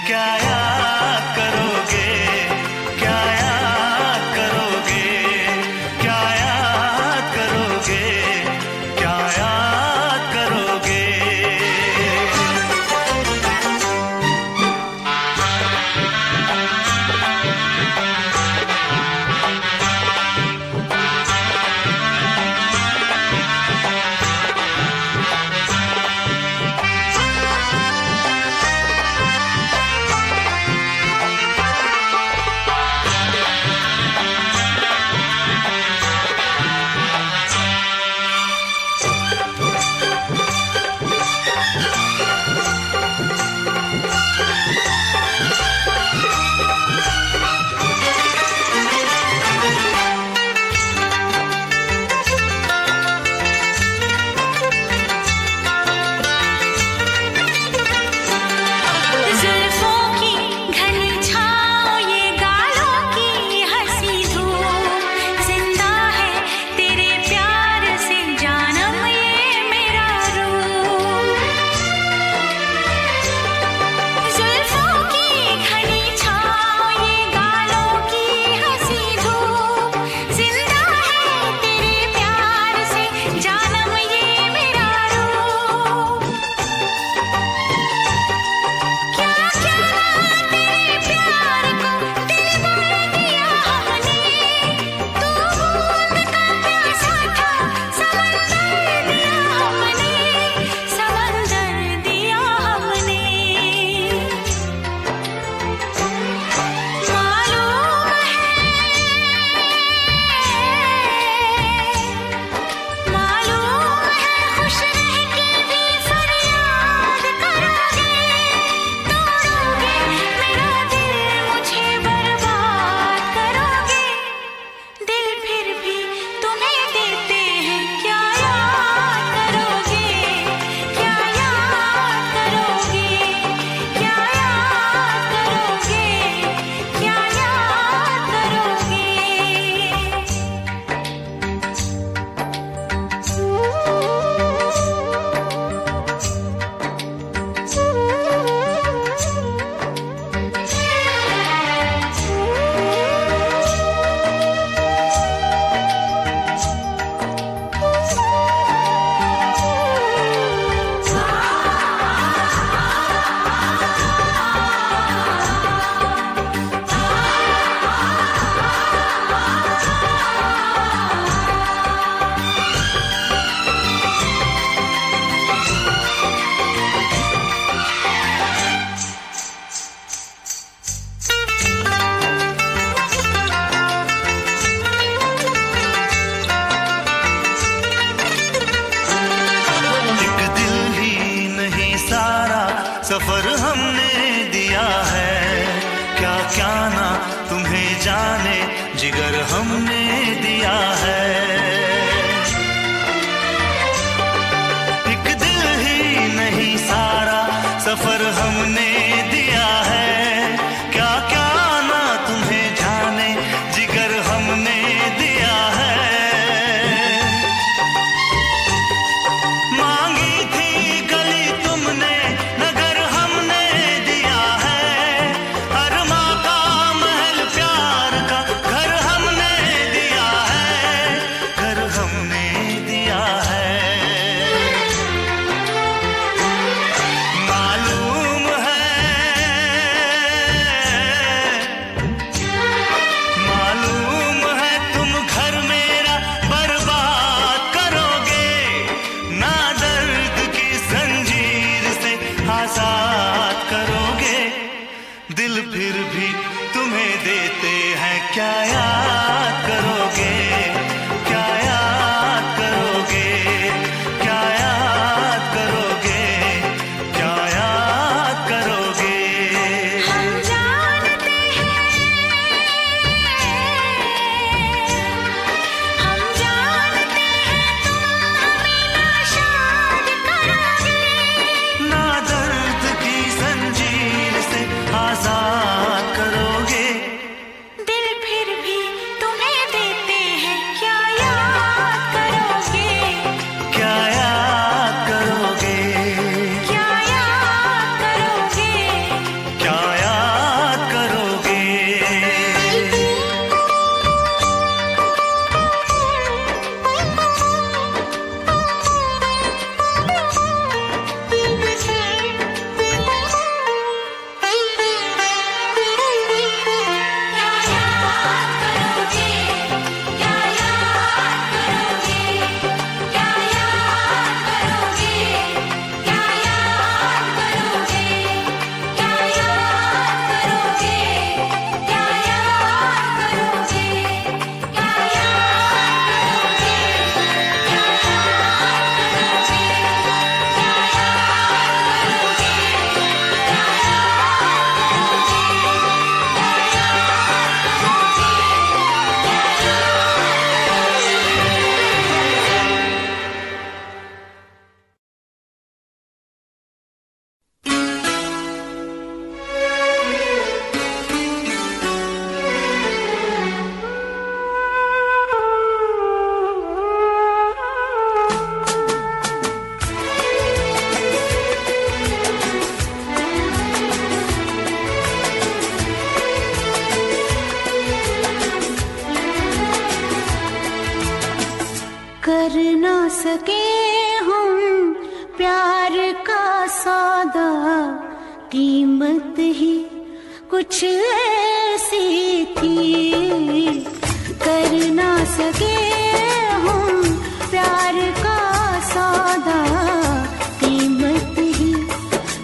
क्या याद करोगे, क्या याद करोगे, क्या याद करोगे, क्या याद करोगे। सफर हमने दिया है, क्या क्या ना तुम्हें जाने जिगर हमने दिया है। एक दिल ही नहीं सारा सफर हमने दिया है, क्या क्या ना तुम्हें जाने जिगर हमने दिया है। मांगी थी गली तुमने नगर हमने दिया है, हर माँ का महल प्यार का घर हमने दिया है, घर हमने दिया है। मालूम है तुम घर मेरा बर्बाद करोगे, ना दर्द की जंजीर से आजाद करोगे। दिल फिर भी तुम्हें देते हैं, क्या याद करोगे, क्या याद करोगे, क्या याद करोगे, क्या याद करोगे। हम जानते हैं तुम हमें नाशाद करोगे, ना दर्द की जंजीर से आजाद करोगे। दिल फिर भी तुम्हें देते कीमत ही कुछ ऐसी थी, कर ना सके हम प्यार का सौदा, कीमत ही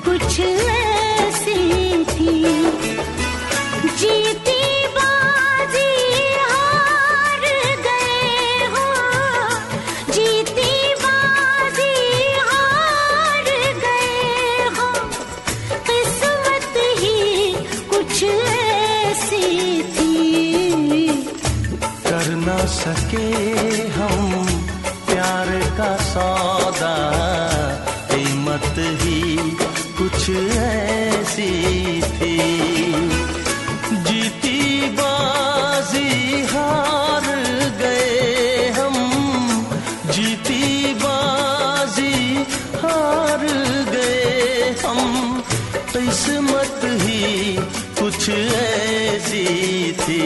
कुछ ऐसी थी। जीती बाजी हार गए हो, जीती बाजी हार गए हो, किस्मत ही कुछ ऐसी थी, कर ना सके हम प्यार का सौदा, कीमत ही कुछ ऐसी थी। जीती बाजी हार गए हम, जीती बाजी हार गए हम, किस्मत ही कुछ ऐसी थी,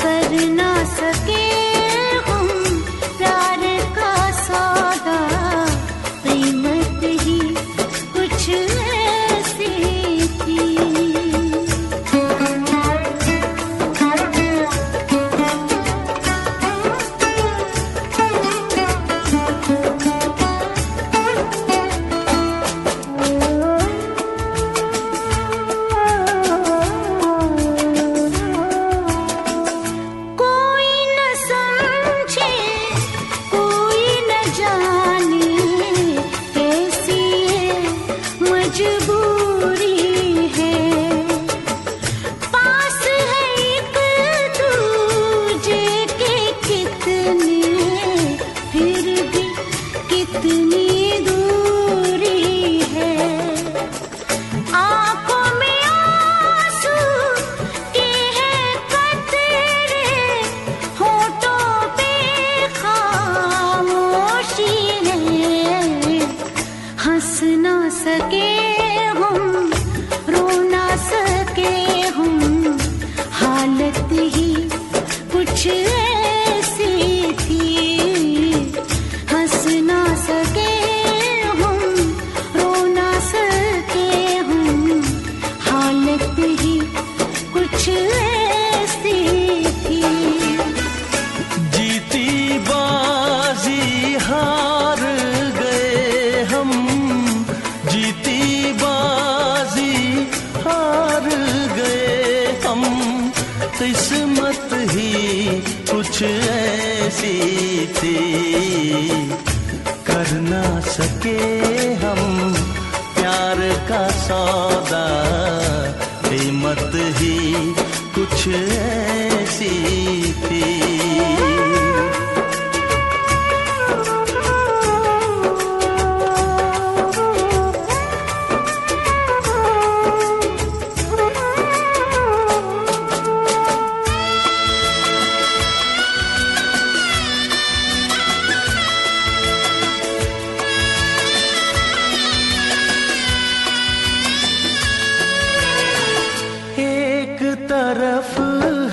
कर ना सके हम प्यार का सौदा, कीमत ही कुछ ऐसी थी। हंस ना सके हम, रो ना सके हम, हालत ही कुछ ऐसी थी, हंस ना सके हम, रो ना सके हम, हालत ही कुछ ऐसी थी। जीती बाजी हार गए हम, जीती बाजी हार गए हम, किस्मत ही कुछ ऐसी थी, कर ना सके हम प्यार का सौदा, कीमत ही कुछ ऐसी थी। एक तरफ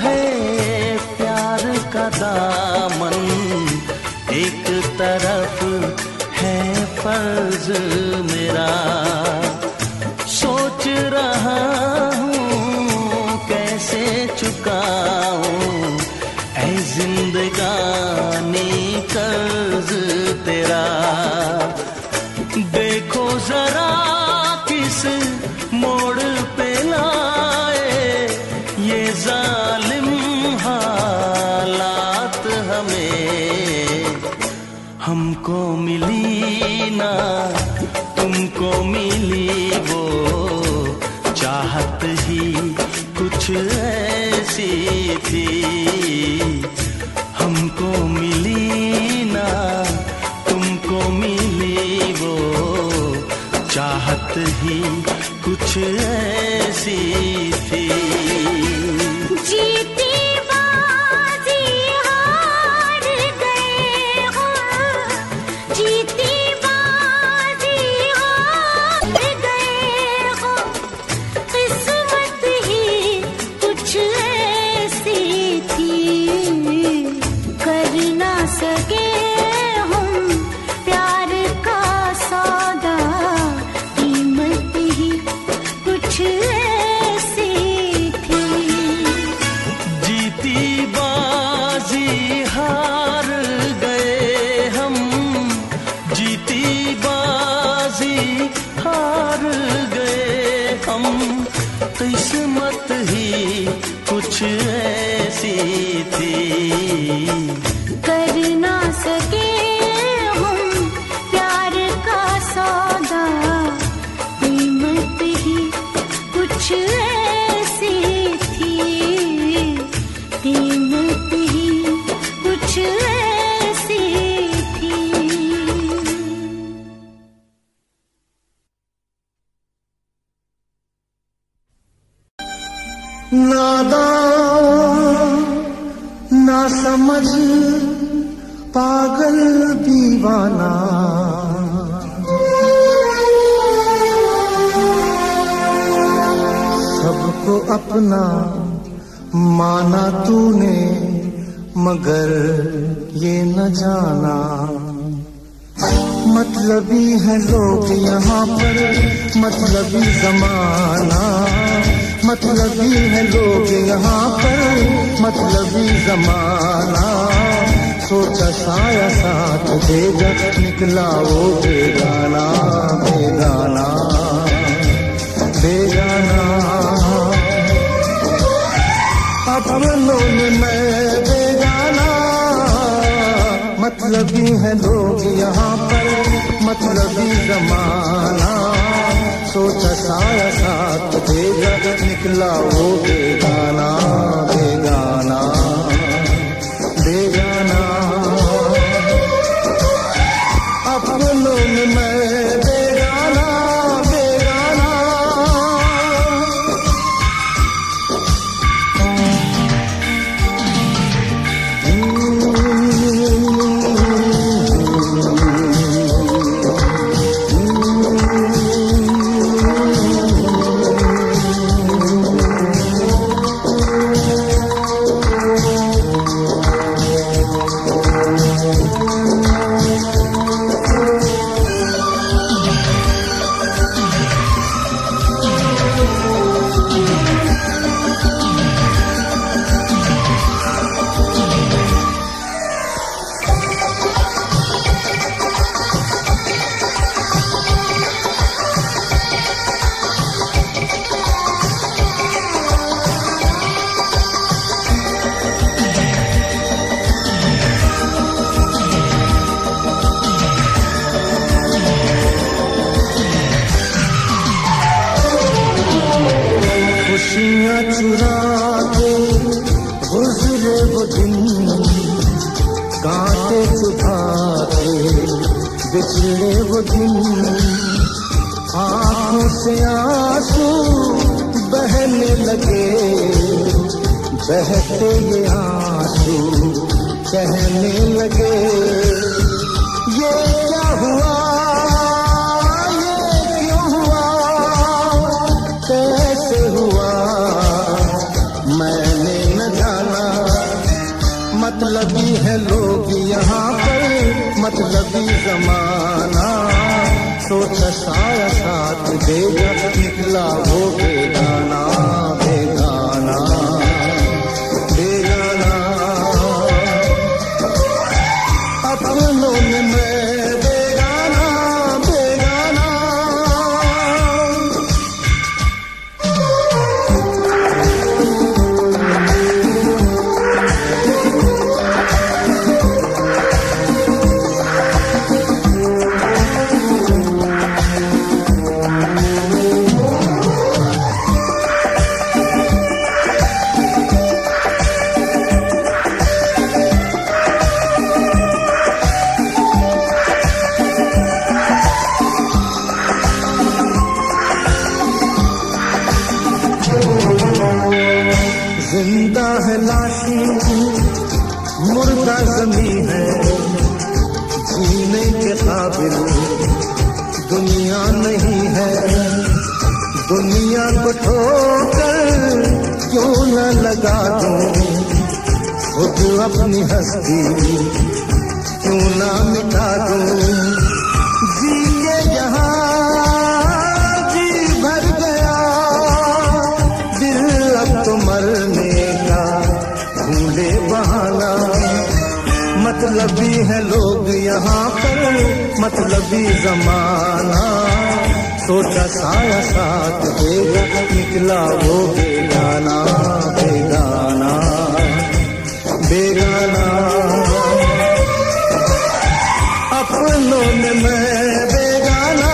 है प्यार का दामन, एक तरफ है फर्ज मेरा, सोच रहा हूँ कैसे चुकाऊं ऐ जिंदगानी कर्ज तेरा। देखो जरा किस मोड़ पे लाए ये जालिम हालात हमें, हमको मिली ना तुमको मिली वो चाहत ही कुछ ऐसी थी, हमको मिली ना तुमको मिली वो चाहत ही कुछ ऐसी थी। जीती बाजी हार गए हो, जीती बाजी हार गए हो, किस्मत ही कुछ ऐसी थी, कर ना सके हम प्यार का सौदा, कीमत ही किस्मत ही कुछ ऐसी थी, कर ना सके हम प्यार का सौदा, कीमत ही कुछ ऐसी थी, कीमत ही कुछ ऐसी थी। नादान ना समझ पागल दीवाना, सबको अपना माना तूने, मगर ये न जाना मतलबी है लोग यहाँ पर, मतलबी जमाना, मतलबी है लोग यहाँ पर, मतलबी जमाना। सोचा साया साथ देगा, निकला वो बेगाना, बेगाना, बेगाना। अपनों में मैं बेगाना, मतलबी है लोग यहाँ पर, मतलबी जमाना। सोचा साया साथ देगा, निकला वो बेगाना, बेगाना, बेगाना। अपनों में मैं बेगाना, बेगाना। खुशियाँ चुरा के गुजरे वो दिन, कांटे चुभा के बिछड़े वो दिन। आँखों से आंसू बहने लगे, बहते ये आंसू कहने लगे, ये क्या हुआ, ये क्यों हुआ, कैसे हुआ, मैंने न जाना। मतलबी है लोग यहाँ पर, मतलबी जमाना। सोचा साया साथ देगा, निकला वो बेगाना, बेगाना, बेगाना। अपनों में मैं बेगाना, बेगाना। जिंदा है लाशी, मुर्दा ज़मीं है, जीने के काबिल दुनिया नहीं है। दुनिया को ठोकर क्यों न लगा दूं, खुद अपनी हस्ती क्यों न मिटा दूं। जी के यहाँ जी भर गया, दिल अब तो मरने का भूले बहाना। मतलबी है लोग यहाँ पर, मतलबी जमाना। सोचा साया साथ देगा, निकला वो बेगाना बेगाना बेगाना। अपनों में मैं बेगाना,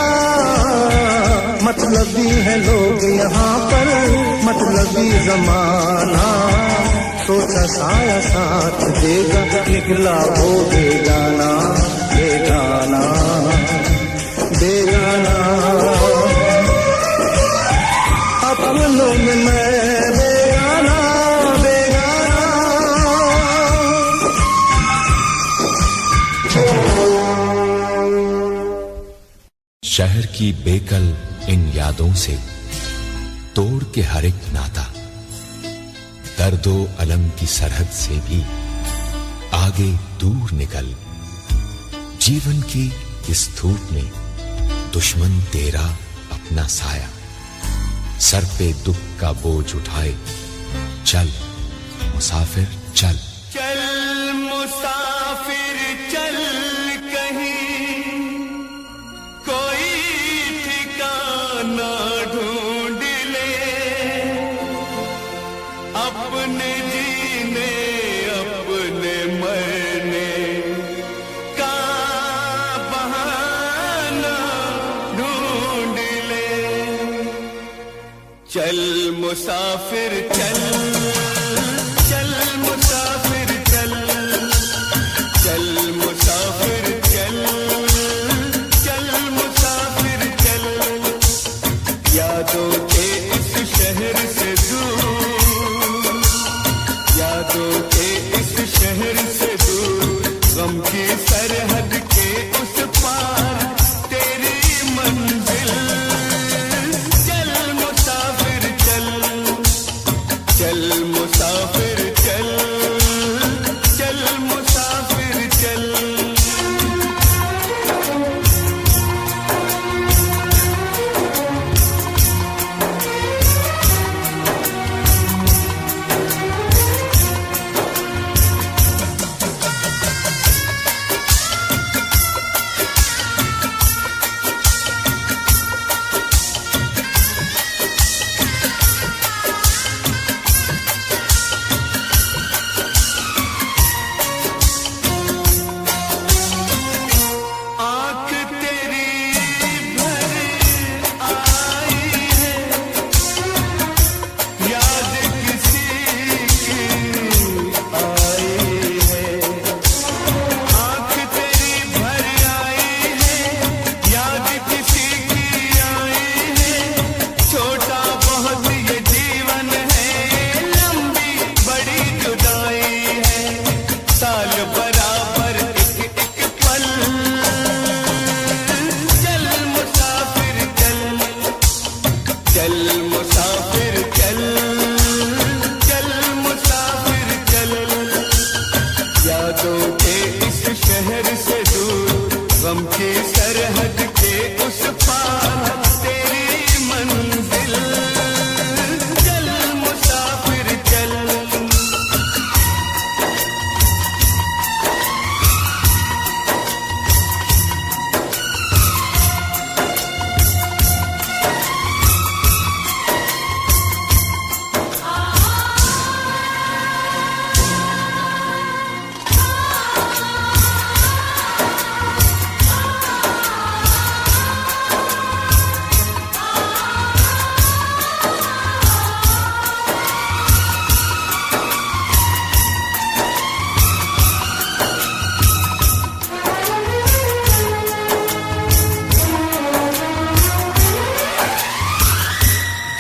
मतलबी है लोग यहाँ पर, मतलबी जमाना। सोचा साया साथ देगा, निकला वो बेगाना बेगाना बेगाना। अपनों में मैं बेगाना बेगाना। शहर की बेकल इन यादों से तोड़ के हर एक नाता, दर्दो अलम की सरहद से भी आगे दूर निकल। जीवन की इस धूप में दुश्मन तेरा अपना साया, सर पे दुख का बोझ उठाए। चल मुसाफिर चल, चल मुसाफिर चल, कहीं कोई ठिकाना ढूंढ ले। अपने जीने अपने मरने का बहाना ढूंढ ले। चल मुसाफिर चल, चल मुसाफिर चल, चल मुसाफिर चल, चल मुसाफिर चल। यादों के इस शहर से दूर, यादों के इस शहर से दूर, गम की सरहद के उस पार तेरी मंजिल। चल मुसाफिर चल, चल मुसाफिर चल, चल मुसाफिर चल। आँख तेरी भर आई है, याद किसी की आई है। आँख तेरी भर आई है, याद किसी की आई है। छोटा बहुत ये जीवन है, लंबी बड़ी जुदाई है। साल बराबर एक एक पल, चल मुसाफिर चल, चल मुसाफिर चल, चल मुसाफिर चल। यादों के इस शहर से दूर, गम की सरहद के उस पार तेरी मंजिल। चल मुसाफिर चल।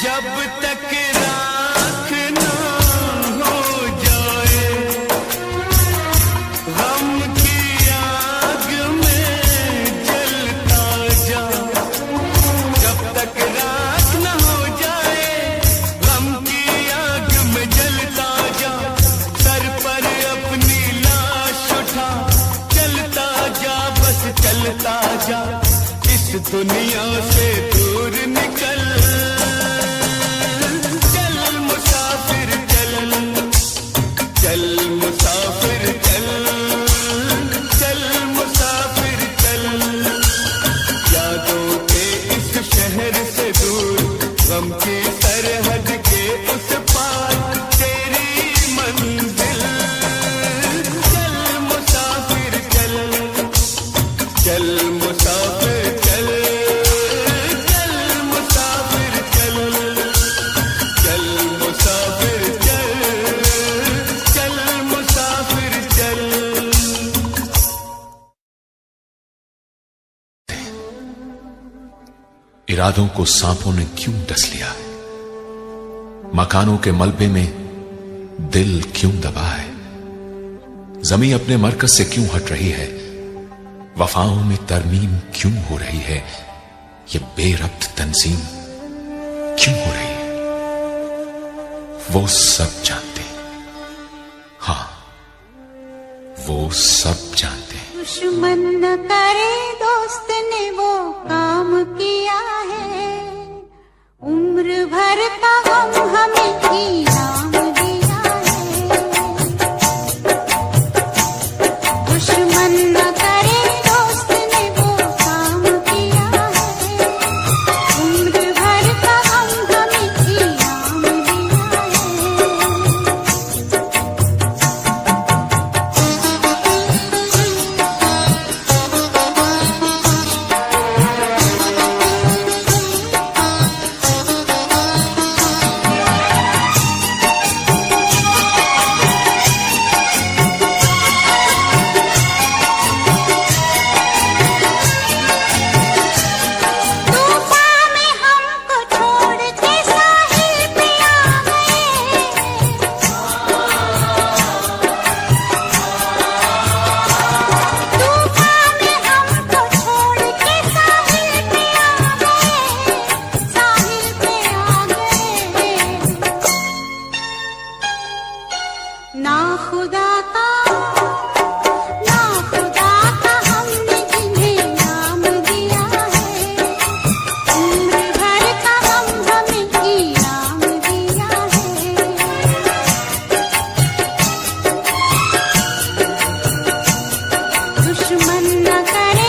जब तक राख ना हो जाए, गम की आग में जलता जा। जब तक राख ना हो जाए, गम की आग में जलता जा। सर पर अपनी लाश उठा, चलता जा बस चलता जा। इस दुनिया से दूर निकल, चल मुसाफिर चल, चल मुसाफिर चल, चल मुसाफिर चल। यादों के इस शहर इरादों को सांपों ने क्यों डस लिया है? मकानों के मलबे में दिल क्यों दबा है? जमीन अपने मरकज से क्यों हट रही है? वफाओं में तरमीम क्यों हो रही है? ये बेरब्त तंजीम क्यों हो रही है? वो सब जानते हैं, हाँ वो सब जानते हैं। दुश्मन न करे दोस्त ने वो काम किया है, उम्र भर का गम हमें इनाम दिया है। दुश्मन न करे दोस्त ने वो काम किया है, उम्र भर का गम हमें इनाम दिया है। ना खुदा का हमने जिन्हें नाम दिया है, उम्र भर का हम हमें इनाम दिया है। दुश्मन न करे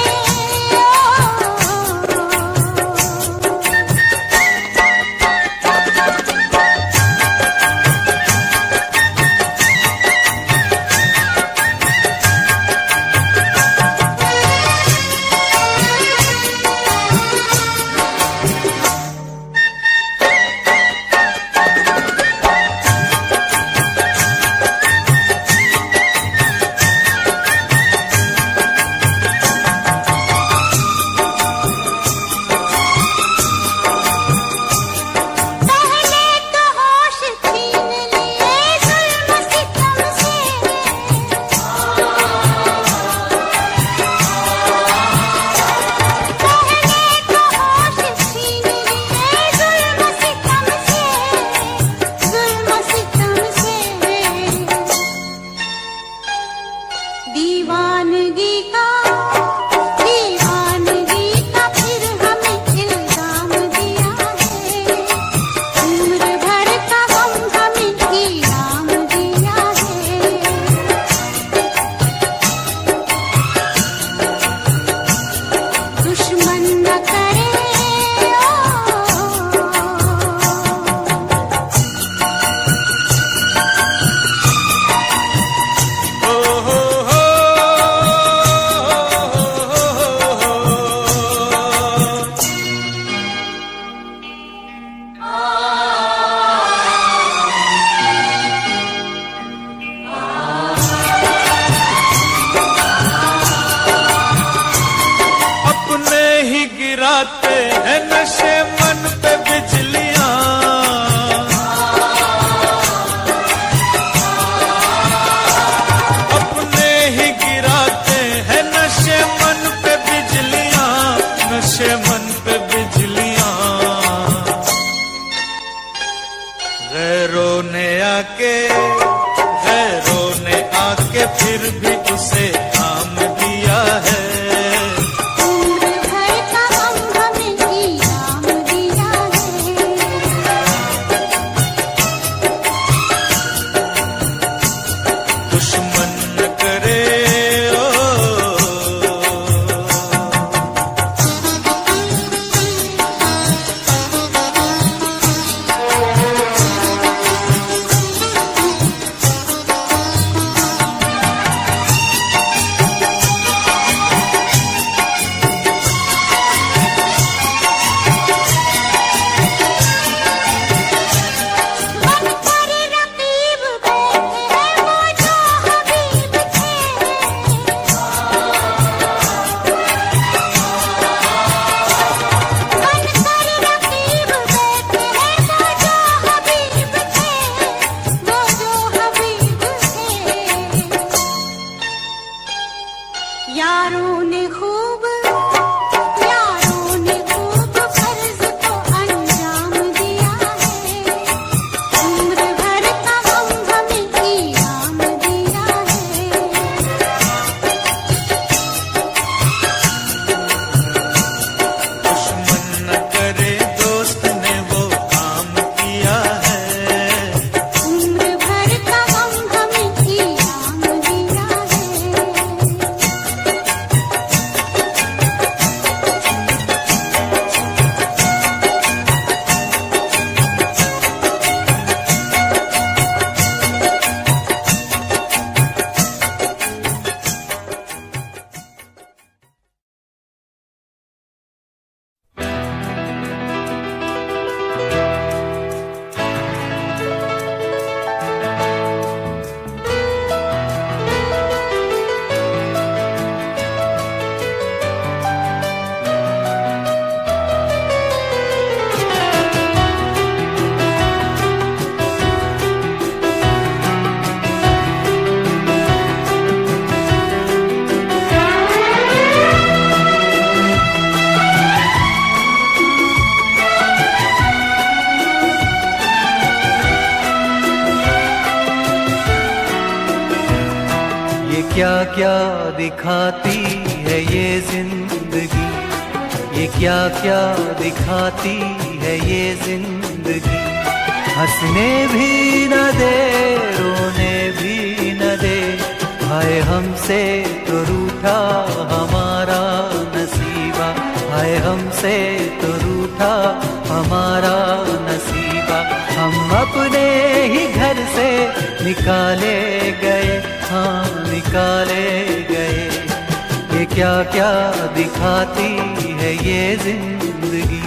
गिराते हैं नशे मन पे बिजलियां, अपने ही गिराते हैं नशे मन पे बिजलियां, नशे मन पे बिजलियां। गैरों ने आके फिर भी उसे काम दिया है। क्या क्या दिखाती है ये जिंदगी, ये क्या क्या दिखाती है ये जिंदगी। हंसने भी न दे, रोने भी न दे, हाय हमसे तो रूठा हमारा नसीबा, हाय हमसे तो रूठा हमारा नसीबा। हम अपने ही घर से निकाले गए, हाँ निकाले गए। ये क्या क्या दिखाती है ये जिंदगी।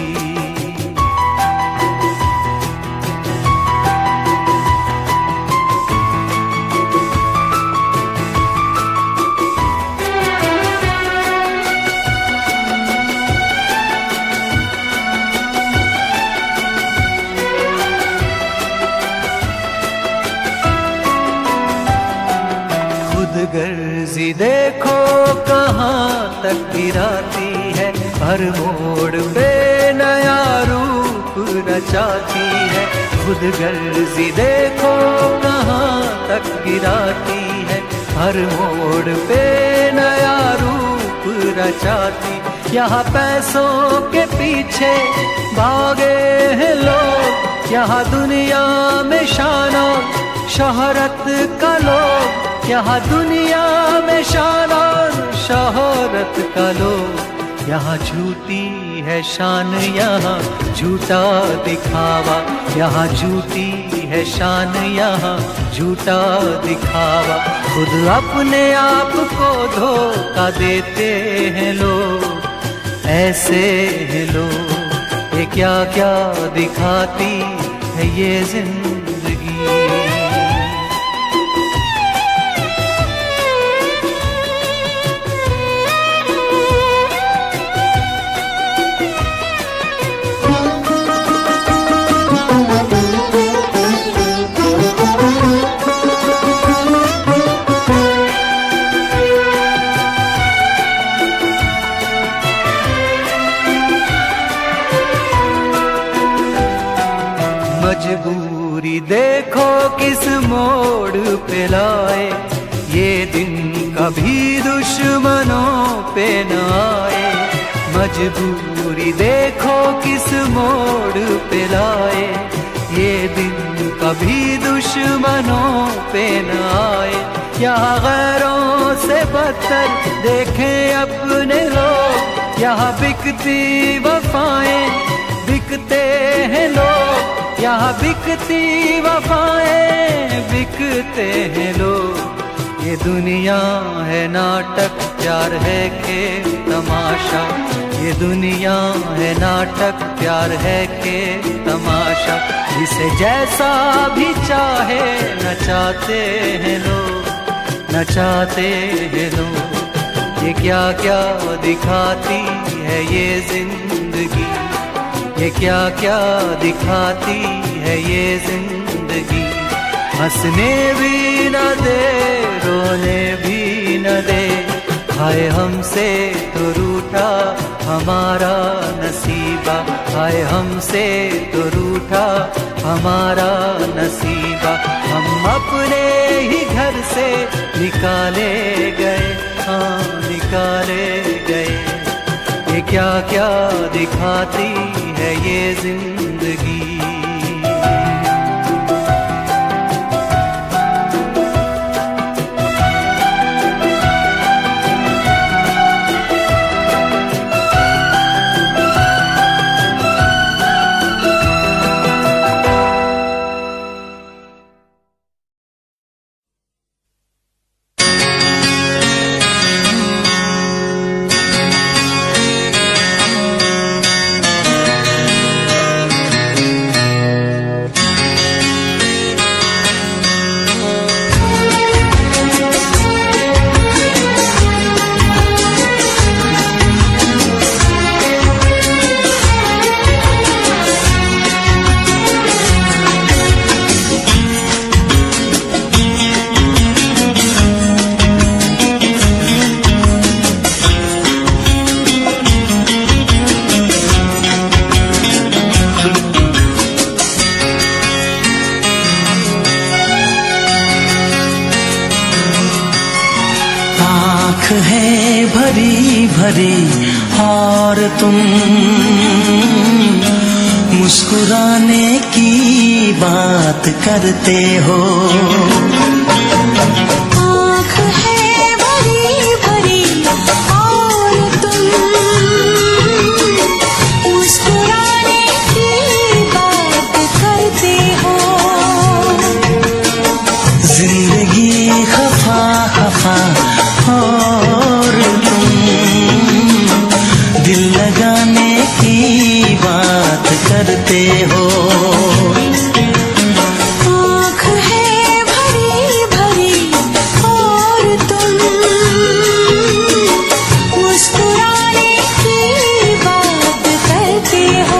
गर्जी देखो कहाँ तक गिराती है, हर मोड़ पे नया रूप रचाती है। खुद गर्जी देखो कहाँ तक गिराती है, हर मोड़ पे नया रूप रचाती। यहाँ पैसों के पीछे भागे हैं लोग, यहाँ दुनिया में शान और शोहरत का लोग, यहाँ दुनिया में शान और शोहरत का लोग। यहाँ झूठी है शान, यहाँ झूठा दिखावा, यहाँ झूठी है शान, यहाँ झूठा दिखावा। खुद अपने आप को धोखा देते हैं लोग, ऐसे हैं लोग। ये क्या क्या दिखाती है ये जिंदगी। मजबूरी देखो किस मोड़ पे लाए, ये दिन कभी दुश्मनों पे न आए। मजबूरी देखो किस मोड़ पे लाए, ये दिन कभी दुश्मनों पे न आए। यहाँ गैरों से बदतर देखें अपने लोग, यहाँ बिकती वफाएं बिकते हैं लोग, यहाँ बिकती वफाएं बिकते हैं लोग। ये दुनिया है नाटक, प्यार है खेल तमाशा, ये दुनिया है नाटक, प्यार है खेल तमाशा। जिसे जैसा भी चाहे नचाते हैं लोग, नचाते हैं लोग। ये क्या क्या दिखाती है ये जिंदगी, ये क्या क्या दिखाती है ये जिंदगी। हंसने भी न दे, रोने भी न दे, हाय हमसे तो रूठा हमारा नसीबा, हाय हमसे तो रूठा हमारा नसीबा। हम अपने ही घर से निकाले गए, हाँ निकाले गए। ये क्या क्या दिखाती है ये जिंदगी। है भरी भरी और तुम मुस्कुराने की बात करते हो। आँख है भरी भरी और तुम मुस्कुराने की बात करते हो। जिंदगी खफा खफा और तुम दिल लगाने की बात करते हो। आँख है भरी भरी और तुम मुस्कुराने की बात करते हो।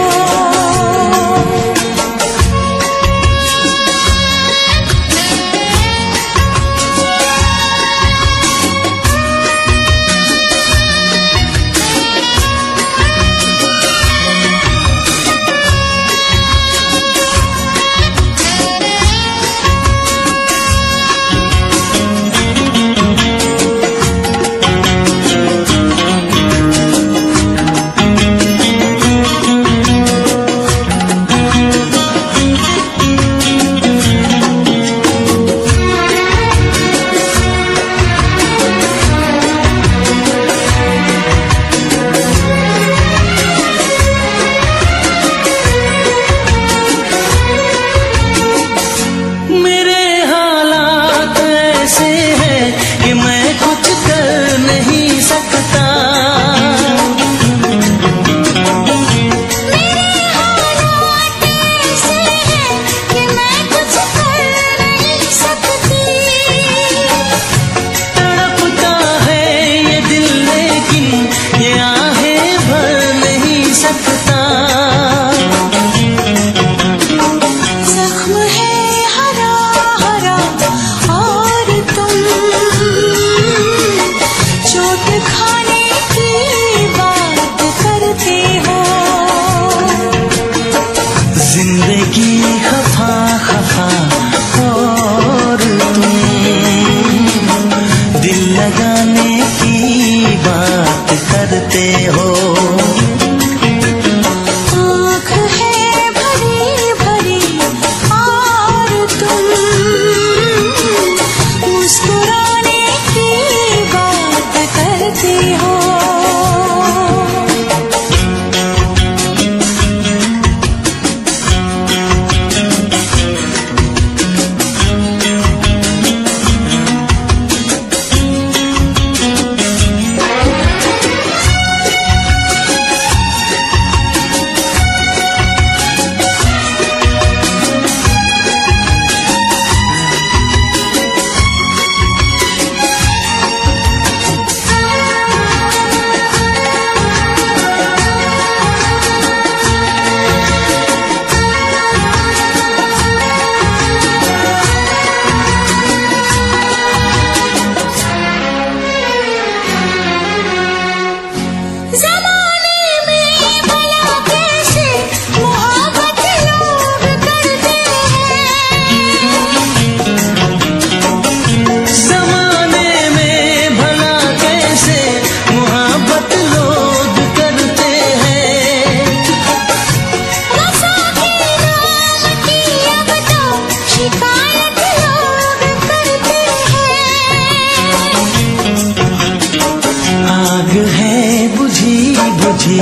बुझी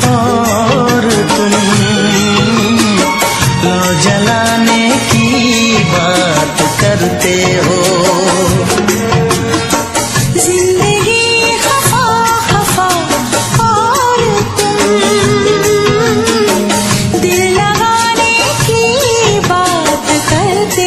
और तुम लो जलाने की बात करते हो। जिंदगी खफा खफा और तुम दिल लगाने की बात करते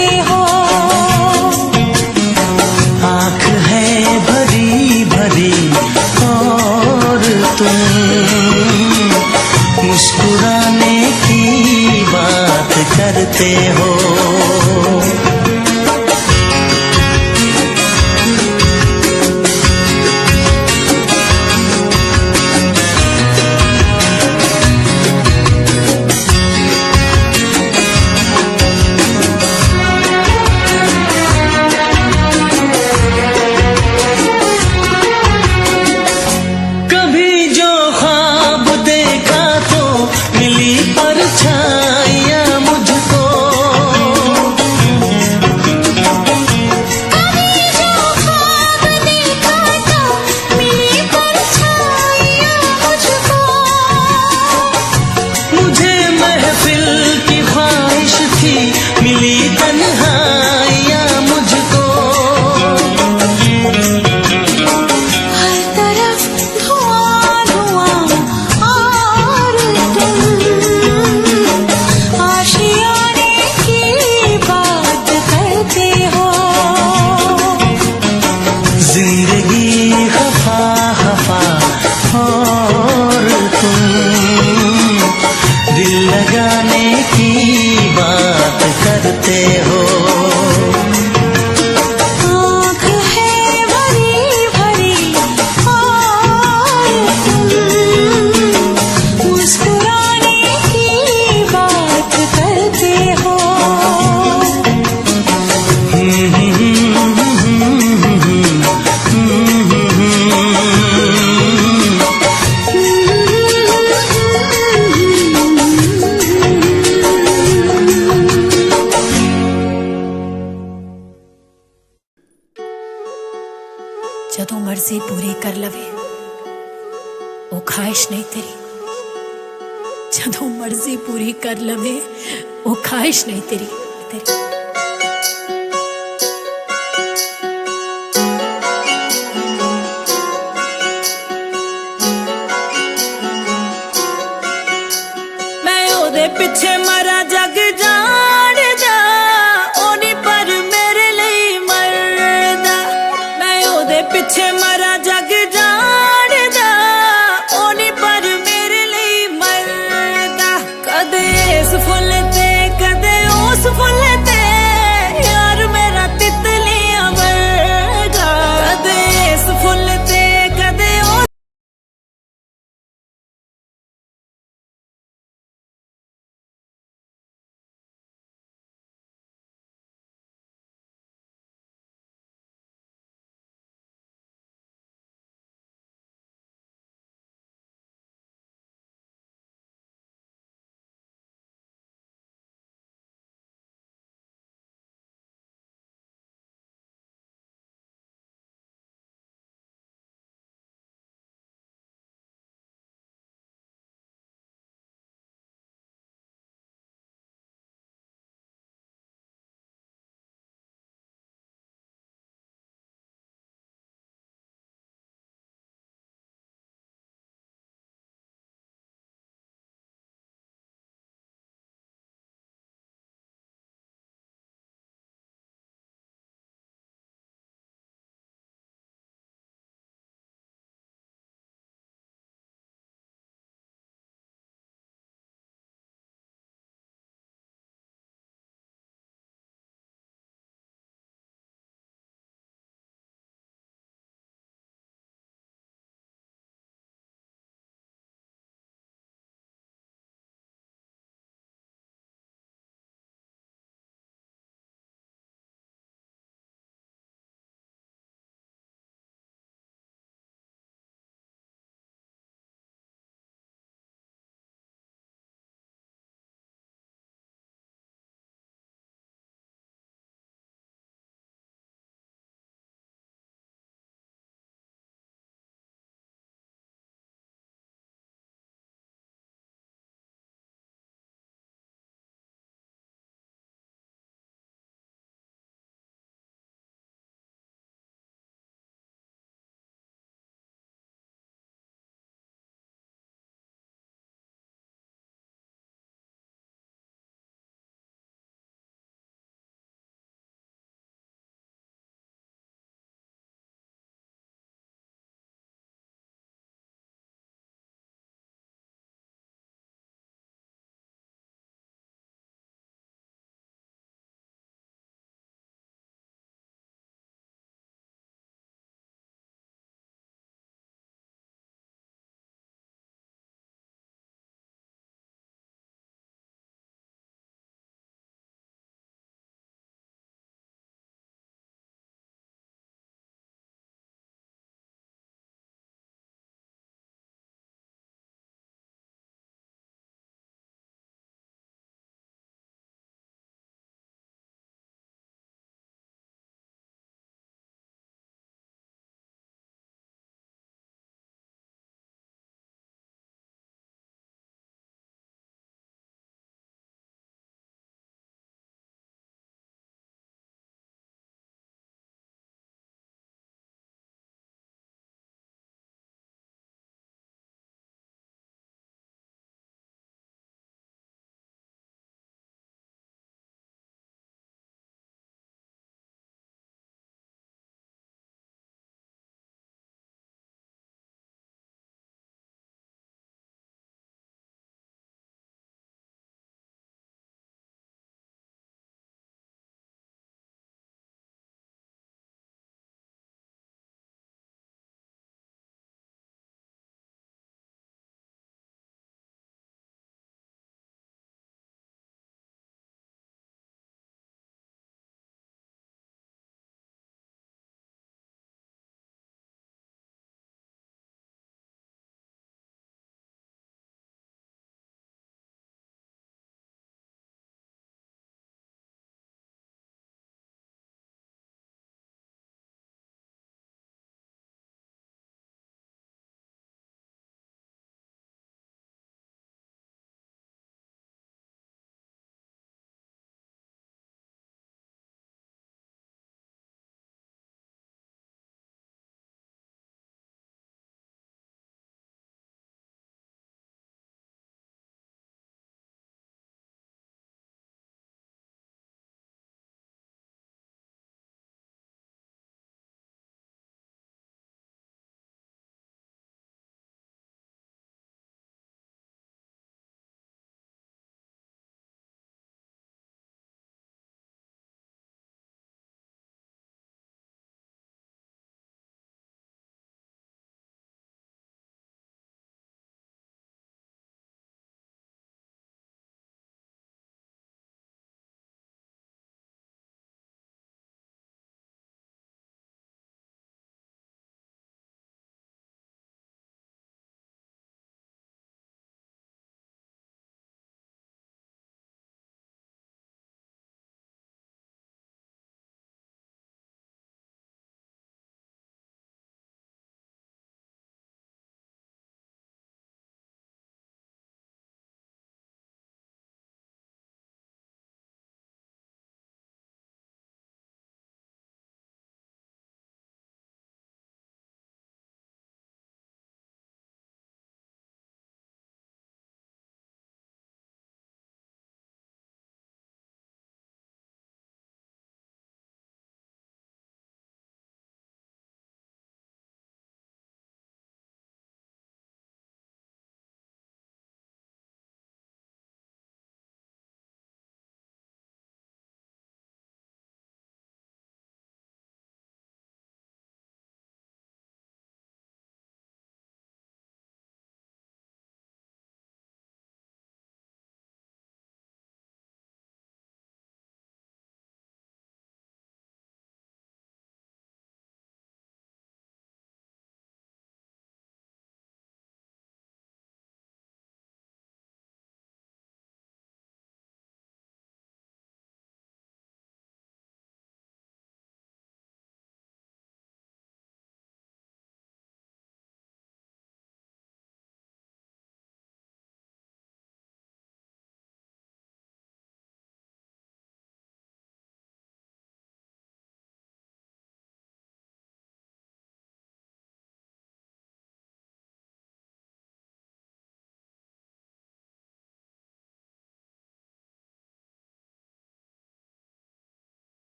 करते हो। आँख है भरी भरी और तुम मुस्कुराने की बात करते हो। जदों मर्जी पूरी कर लवे वो ख्वाहिश नहीं तेरी, जदों मर्जी पूरी कर लवे वो ख्वाहिश नहीं तेरी।